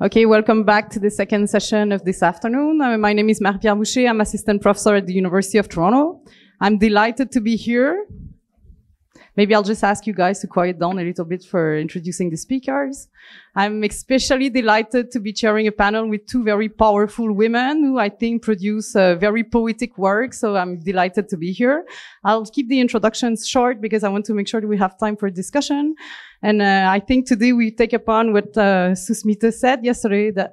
Okay, welcome back to the second session of this afternoon. My name is Marie-Pierre Boucher. I'm assistant professor at the University of Toronto. I'm delighted to be here. Maybe I'll just ask you guys to quiet down a little bit for introducing the speakers. I'm especially delighted to be chairing a panel with two very powerful women who I think produce very poetic work. So I'm delighted to be here. I'll keep the introductions short because I want to make sure that we have time for discussion. And I think today we take upon what Susmita said yesterday, that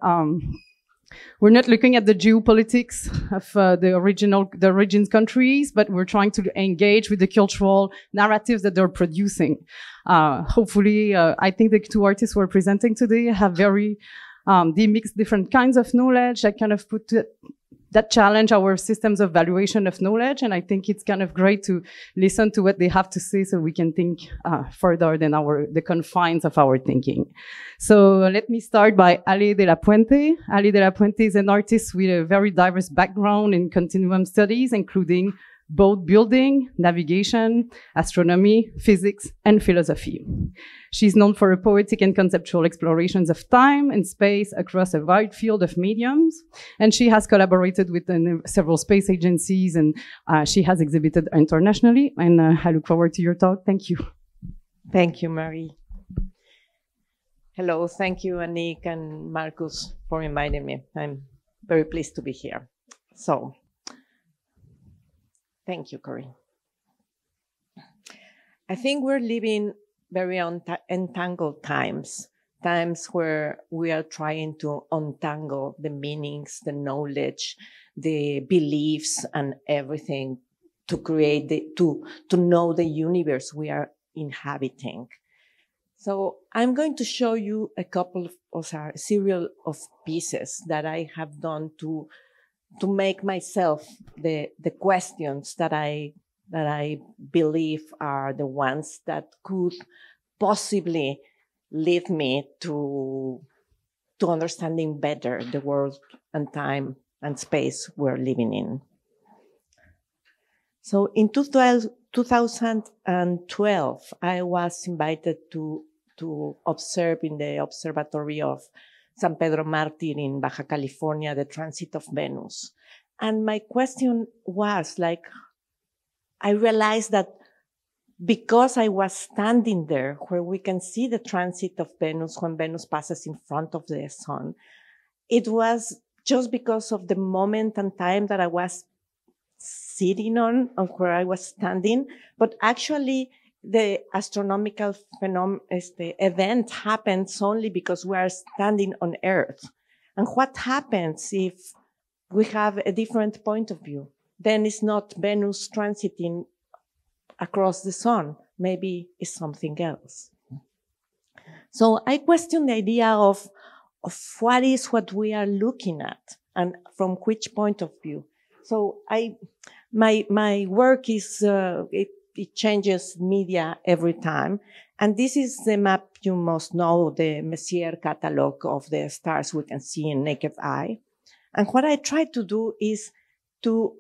we're not looking at the geopolitics of the origin countries, but we're trying to engage with the cultural narratives that they're producing. Hopefully, I think the two artists who are presenting today have they mix different kinds of knowledge that kind of that challenge our systems of valuation of knowledge. And I think it's kind of great to listen to what they have to say so we can think further than the confines of our thinking. So let me start by Ale de la Puente. Ale de la Puente is an artist with a very diverse background in continuum studies, including boat building, navigation, astronomy, physics, and philosophy. She's known for her poetic and conceptual explorations of time and space across a wide field of mediums. And she has collaborated with several space agencies, and she has exhibited internationally. And I look forward to your talk. Thank you. Thank you, Marie. Hello, thank you, Annick and Marcus, for inviting me. I'm very pleased to be here. So, thank you, Corinne. I think we're living very entangled times where we are trying to untangle the meanings, the knowledge, the beliefs, and everything to create to know the universe we are inhabiting. So I'm going to show you a couple of a series of pieces that I have done to make myself the questions that I believe are the ones that could possibly lead me to understanding better the world and time and space we're living in. So in 2012, I was invited to observe in the observatory of San Pedro Martir in Baja California, the transit of Venus. And my question was I realized that because I was standing there where we can see the transit of Venus when Venus passes in front of the sun, it was just because of the moment and time that I was sitting on where I was standing, but actually the astronomical event happens only because we are standing on Earth. And what happens if we have a different point of view? Then it's not Venus transiting across the sun. Maybe it's something else. So I question the idea of what we are looking at and from which point of view. So my work is, it changes media every time. And this is the map you must know, the Messier catalog of the stars we can see in naked eye. And what I try to do is to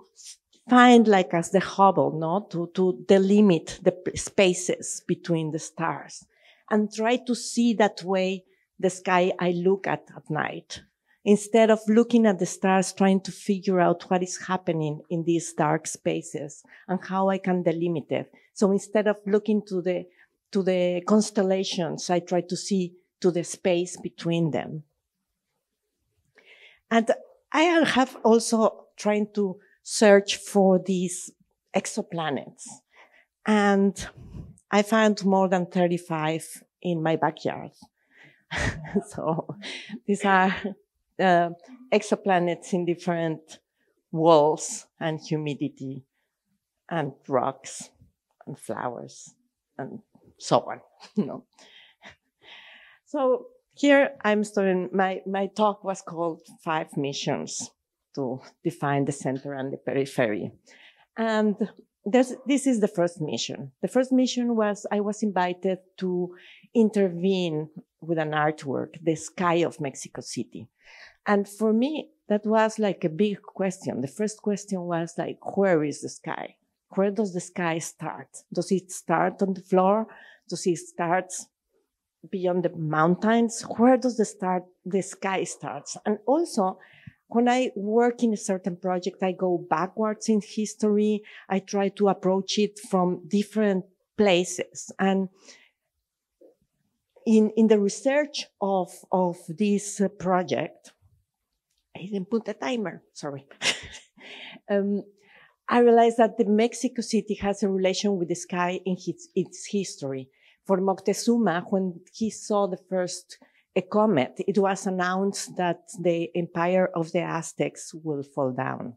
find, as the Hubble, to delimit the spaces between the stars and try to see that way the sky I look at night. Instead of looking at the stars, trying to figure out what is happening in these dark spaces and how I can delimit it. So instead of looking to the constellations, I try to see to the space between them. And I have also trying to search for these exoplanets. And I found more than 35 in my backyard. So these are exoplanets in different walls and humidity and rocks and flowers and so on. So here I'm starting, my talk was called 5 missions to define the center and the periphery. And this is the first mission. The first mission was I was invited to intervene with an artwork, the sky of Mexico City. And for me, that was a big question. The first question was where is the sky? Where does the sky start? Does it start on the floor? Does it start beyond the mountains, where does the sky starts? And also, when I work in a certain project, I go backwards in history. I try to approach it from different places. And in the research of this project, I didn't put a timer, sorry. I realized that the Mexico City has a relation with the sky in its history. For Moctezuma, when he saw the first a comet, it was announced that the empire of the Aztecs will fall down.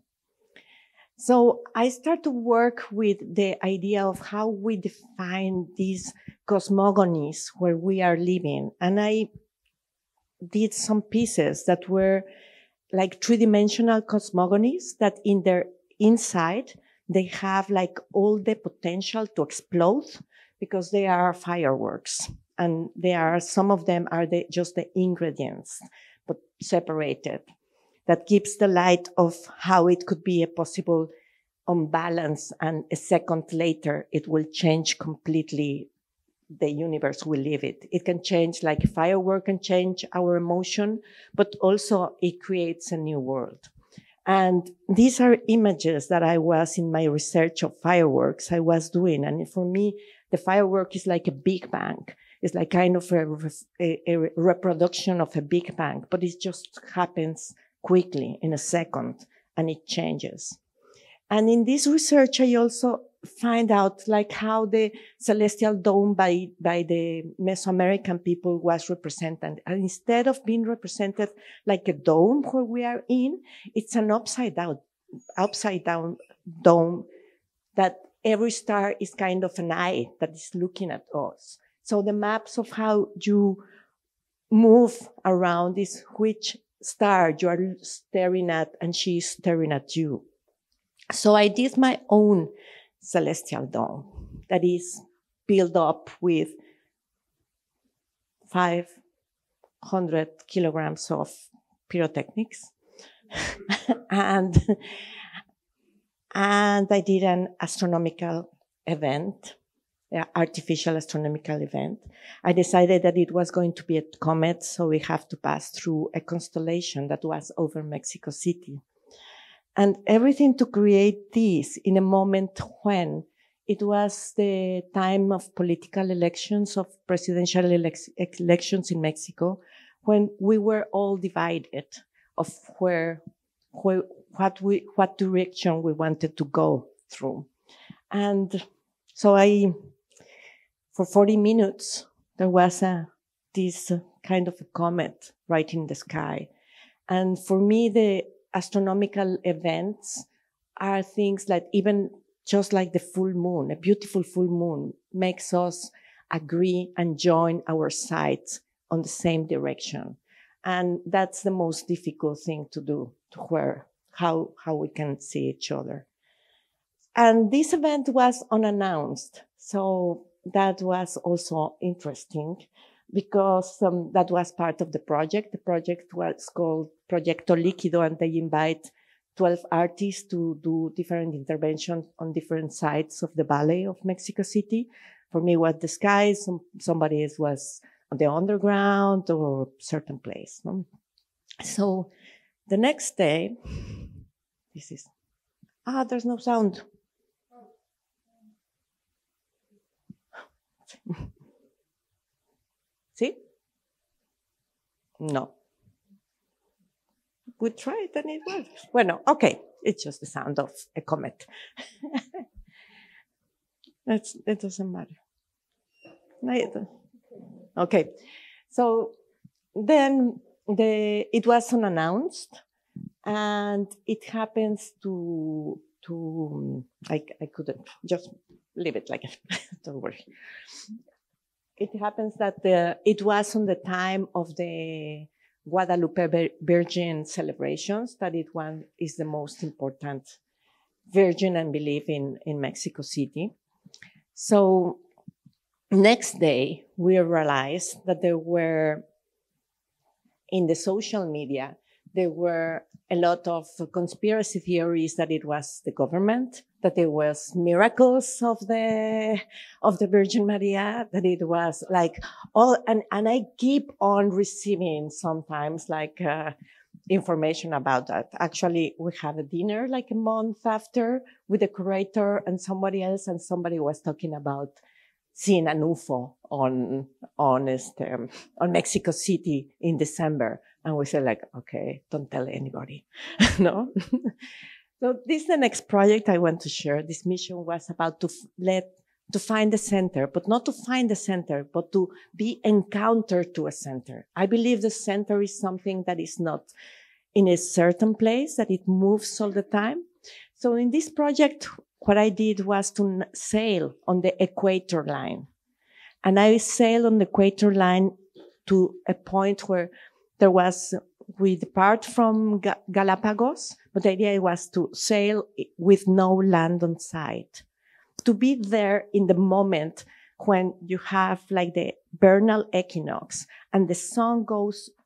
So I start to work with the idea of how we define these cosmogonies where we are living. And I did some pieces that were like three-dimensional cosmogonies that in their inside, they have like all the potential to explode because they are fireworks. And some of them are just the ingredients, but separated. That gives the light of how it could be a possible unbalance. And a second later, it will change completely the universe we live it. It can change like a firework can change our emotion, but also it creates a new world. And these are images that I was in my research of fireworks I was doing. And for me, the firework is like a Big Bang. It's like kind of a reproduction of a Big Bang, but it just happens quickly in a second and it changes. And in this research, I also find out like how the celestial dome by the Mesoamerican people was represented. And instead of being represented like a dome where we are in, it's an upside down dome that every star is kind of an eye that is looking at us. So the maps of how you move around is which star you are staring at and she's staring at you. So I did my own celestial dome that is built up with 500 kilograms of pyrotechnics. and I did an astronomical event, an artificial astronomical event. I decided that it was going to be a comet, so we have to pass through a constellation that was over Mexico City. And everything to create this in a moment when it was the time of political elections, of presidential elections in Mexico, when we were all divided of what direction we wanted to go through. And so for 40 minutes, there was this kind of a comet right in the sky. And for me, the astronomical events are things that even just like the full moon, a beautiful full moon makes us agree and join our sights on the same direction. And that's the most difficult thing to do, how we can see each other. And this event was unannounced. So that was also interesting because that was part of the project. The project was called Proyecto Líquido, and they invite 12 artists to do different interventions on different sides of the Valley of Mexico City. For me, it was the sky. Somebody else was on the underground or certain place. No? So the next day, there's no sound. See? No. We tried and it worked. Well, no, okay. It's just the sound of a comet. It doesn't matter. Okay. So then it was unannounced and it happens to I couldn't just leave it like it. Don't worry. It happens that it was on the time of the Guadalupe Virgin celebrations that it is the most important virgin and belief in Mexico City. So next day, we realized that there were in the social media there were a lot of conspiracy theories that it was the government, that it was miracles of the Virgin Maria, that it was like all, and I keep on receiving sometimes like, information about that. Actually, we had a dinner like a month after with the curator and somebody else, and somebody was talking about seeing an UFO on Mexico City in December. And we said like, okay, don't tell anybody, no? So this is the next project I want to share. This mission was about to find the center, but not to find the center, but to be encountered to a center. I believe the center is something that is not in a certain place, that it moves all the time. So in this project, what I did was to sail on the equator line. And I sailed on the equator line to a point where we depart from Galapagos, but the idea was to sail with no land on sight. To be there in the moment when you have like the vernal equinox and the sun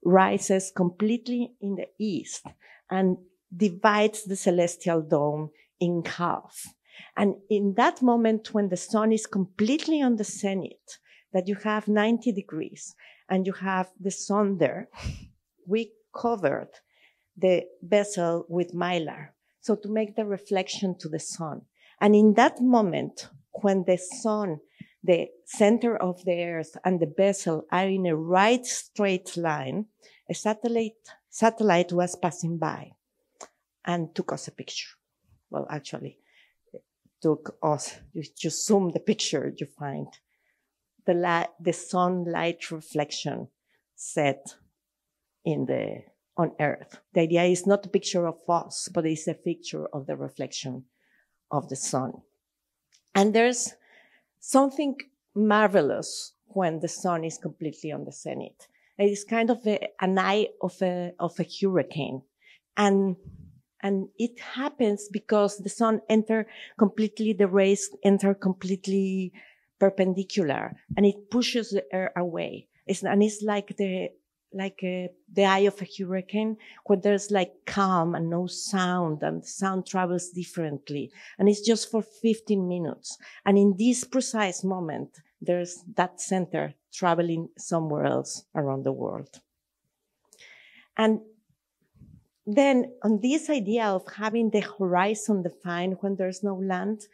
rises completely in the east and divides the celestial dome in half. And in that moment when the sun is completely on the zenith, that you have 90 degrees and you have the sun there, we covered the vessel with mylar. So to make the reflection to the sun. And in that moment, when the sun, the center of the earth and the vessel are in a right straight line, a satellite was passing by and took us a picture. Well, actually, it took us, you just zoom the picture, you find the sunlight reflection set on Earth. The idea is not a picture of us, but it's a picture of the reflection of the sun. And there's something marvelous when the sun is completely on the zenith. It is kind of an eye of a hurricane. And it happens because the sun the rays enter completely perpendicular, and it pushes the air away. It's like the eye of a hurricane, where there's like calm and no sound, and the sound travels differently. And it's just for 15 minutes. And in this precise moment, there's that center traveling somewhere else around the world. And then on this idea of having the horizon defined when there's no land,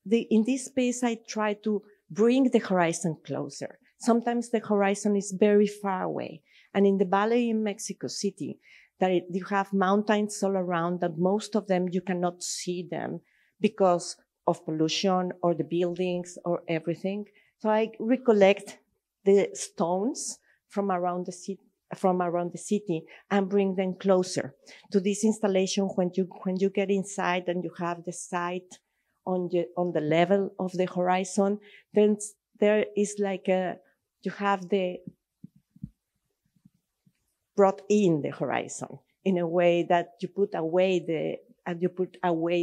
in this space, I try to bring the horizon closer. Sometimes the horizon is very far away. And in the valley in Mexico City, you have mountains all around, and most of them, you cannot see them because of pollution or the buildings or everything. So I recollect the stones from around the city and bring them closer to this installation. When you get inside and you have the sight on the level of the horizon, then there is like you have brought in the horizon in a way that you put away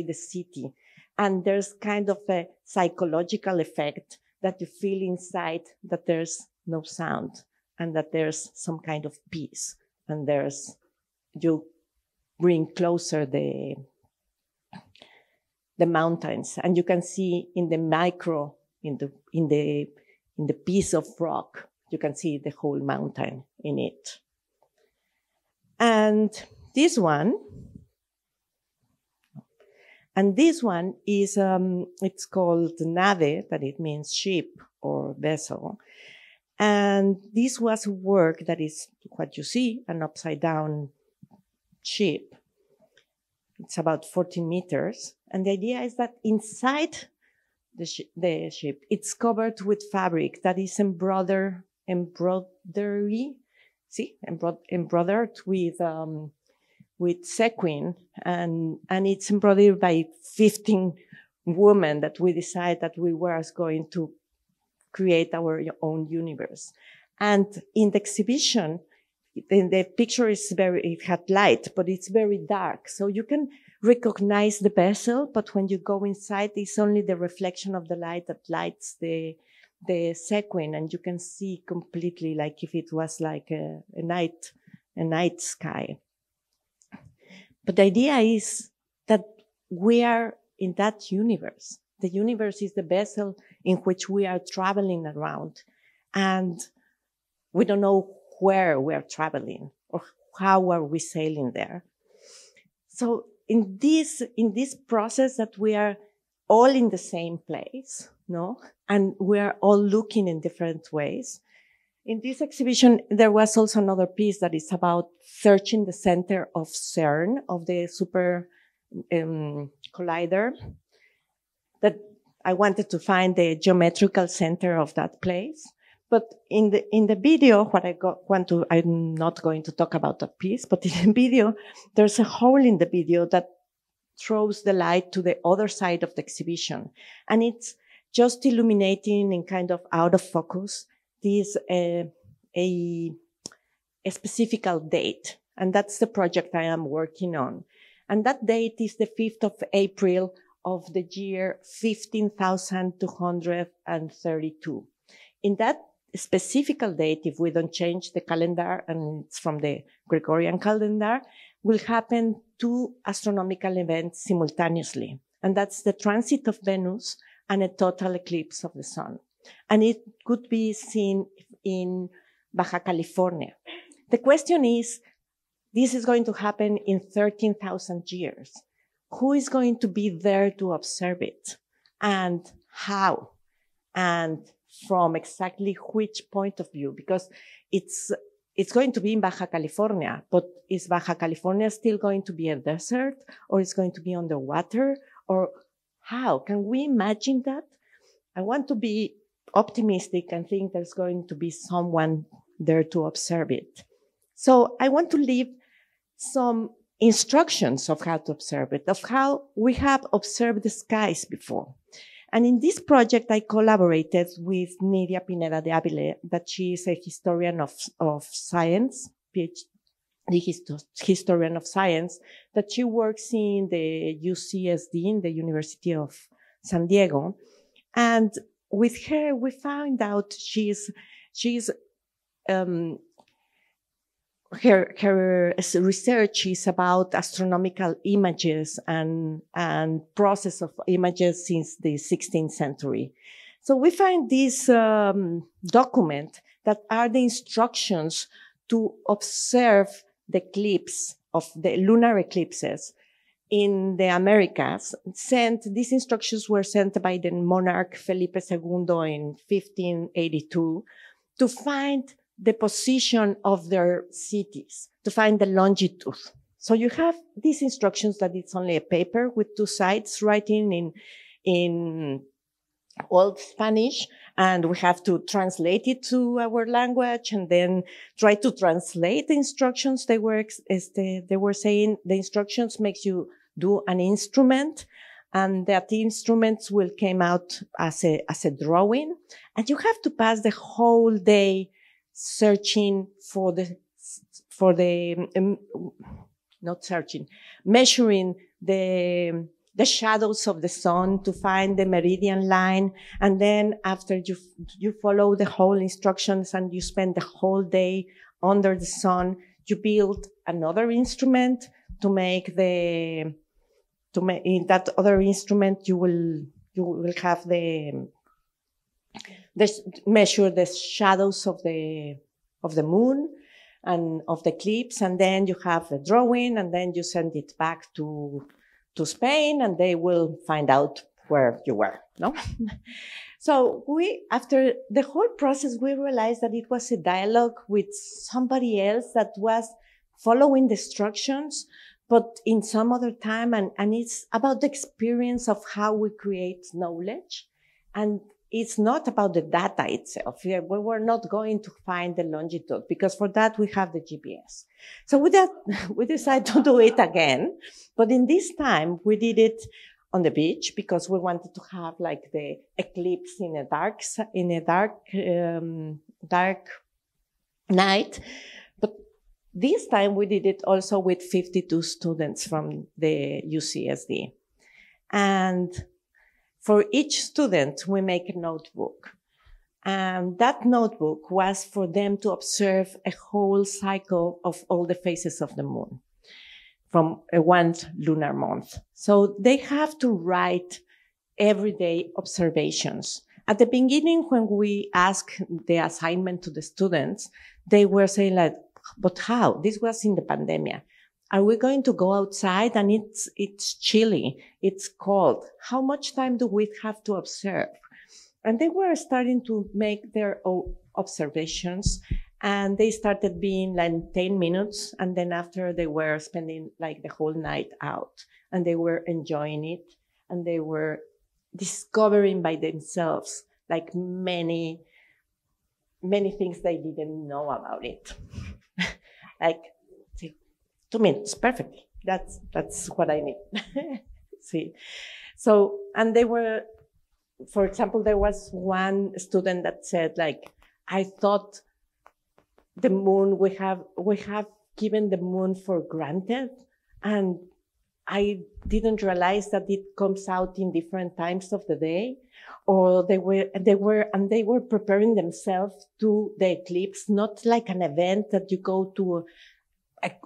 the city. And there's kind of a psychological effect that you feel inside, that there's no sound and that there's some kind of peace. And you bring closer the mountains, and you can see in the micro, in the piece of rock, you can see the whole mountain in it. And this one is, it's called nave, that it means ship or vessel. And this was work that is what you see, an upside down ship. It's about 14 meters. And the idea is that inside the ship, it's covered with fabric that is embroidered with sequin, and it's embroidered by 15 women that we decided that we were going to create our own universe. And in the exhibition, the picture it had light, but it's very dark. So you can recognize the vessel, but when you go inside, it's only the reflection of the light that lights the sequin, and you can see completely like if it was like a night sky. But the idea is that we are in that universe. The universe is the vessel in which we are traveling around. And we don't know where we are traveling or how are we sailing there. So in this process that we are all in the same place, no? And we are all looking in different ways. In this exhibition, there was also another piece that is about searching the center of CERN, of the super collider, that I wanted to find the geometrical center of that place. But in the video, I'm not going to talk about that piece, but in the video, there's a hole in the video that throws the light to the other side of the exhibition. And it's just illuminating in kind of out of focus this, a specific date. And that's the project I am working on. And that date is the 5th of April of the year 15,232. In that specific date, if we don't change the calendar, and it's from the Gregorian calendar, will happen 2 astronomical events simultaneously. And that's the transit of Venus and a total eclipse of the sun. And it could be seen in Baja California. The question is, this is going to happen in 13,000 years. Who is going to be there to observe it? And how? And from exactly which point of view? Because it's going to be in Baja California, but is Baja California still going to be a desert, or is going to be underwater, or how? Can we imagine that? I want to be optimistic and think there's going to be someone there to observe it. So I want to leave some instructions of how to observe it, of how we have observed the skies before. And in this project, I collaborated with Nidia Pineda de Avila, that she is a historian of science, PhD historian of science, that she works in the UCSD, in the University of San Diego. And with her, we found out her research is about astronomical images and process of images since the 16th century. So we find this document that are the instructions to observe the eclipse of the lunar eclipses in the Americas. These instructions were sent by the monarch Felipe II in 1582 to find the position of their cities, to find the longitude. So you have these instructions that it's only a paper with 2 sides writing in Old Spanish, and we have to translate it to our language and then try to translate the instructions. They were saying the instructions makes you do an instrument, and that the instruments will come out as a drawing, and you have to pass the whole day searching measuring the shadows of the sun to find the meridian line. And then after you follow the whole instructions and you spend the whole day under the sun, you build another instrument in that other instrument, you will have measure the shadows of the moon and of the eclipse, and then you have the drawing, and then you send it back to Spain, and they will find out where you were, no? So after the whole process, we realized that it was a dialogue with somebody else that was following the instructions, but in some other time, and it's about the experience of how we create knowledge. And it's not about the data itself. We were not going to find the longitude, because for that we have the GPS. So with that, we decided to do it again. But in this time, we did it on the beach because we wanted to have like the eclipse in a dark night. But this time we did it also with 52 students from the UCSD. And for each student, we make a notebook. And that notebook was for them to observe a whole cycle of all the phases of the moon. from one lunar month. So they have to write everyday observations. At the beginning, when we asked the assignment to the students, they were saying like, but how? This was in the pandemic. Are we going to go outside and it's chilly, it's cold? How much time do we have to observe? And they were starting to make their own observations, and they started being like 10 minutes. And then after they were spending like the whole night out, and they were enjoying it, and they were discovering by themselves like many things they didn't know about it. Like 2 minutes, perfectly. That's what I need. See, so, and they were, for example, there was one student that said like, I thought the moon, we have given the moon for granted, and I didn't realize that it comes out in different times of the day. Or they were preparing themselves to the eclipse, not like an event that you go to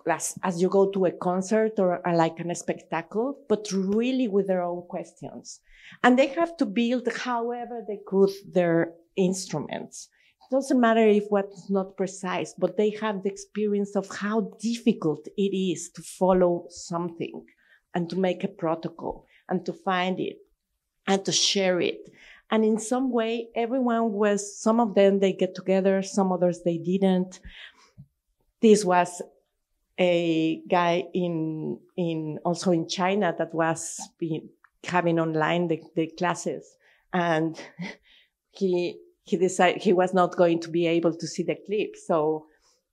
as you go to a concert or like a spectacle, but really with their own questions. And they have to build however they could their instruments. It doesn't matter if what's not precise, but they have the experience of how difficult it is to follow something and to make a protocol and to find it and to share it. And in some way, some of them, they get together, some others, they didn't. This was a guy also in China that was having online the classes, and he decided he was not going to be able to see the eclipse, so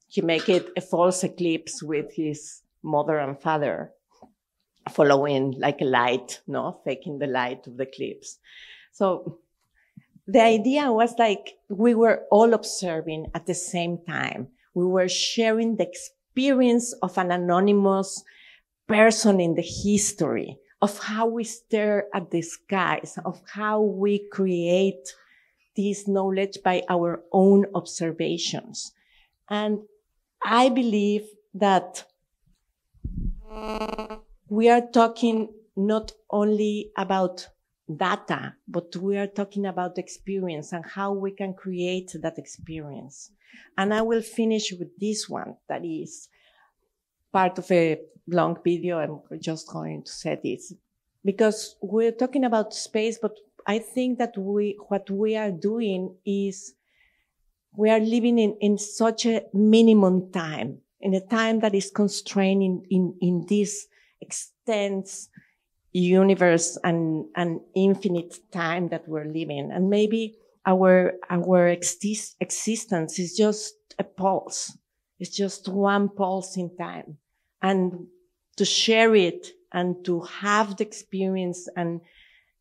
he make it a false eclipse with his mother and father following like a light, faking the light of the eclipse. So the idea was like we were all observing at the same time. We were sharing the experience of an anonymous person in the history, of how we stare at the skies, of how we create this knowledge by our own observations. And I believe that we are talking not only about data, but we are talking about experience and how we can create that experience. And I will finish with this one that is part of a long video. I'm just going to say this because we're talking about space, but I think that what we are doing is we are living in such a minimum time, in a time that is constrained in this extensive universe and infinite time that we're living. And maybe our existence is just a pulse. It's just one pulse in time. And to share it and to have the experience and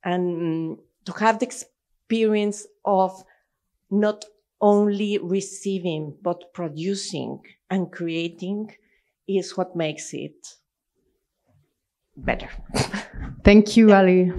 to have the experience of not only receiving, but producing and creating is what makes it better. Thank you, Ali.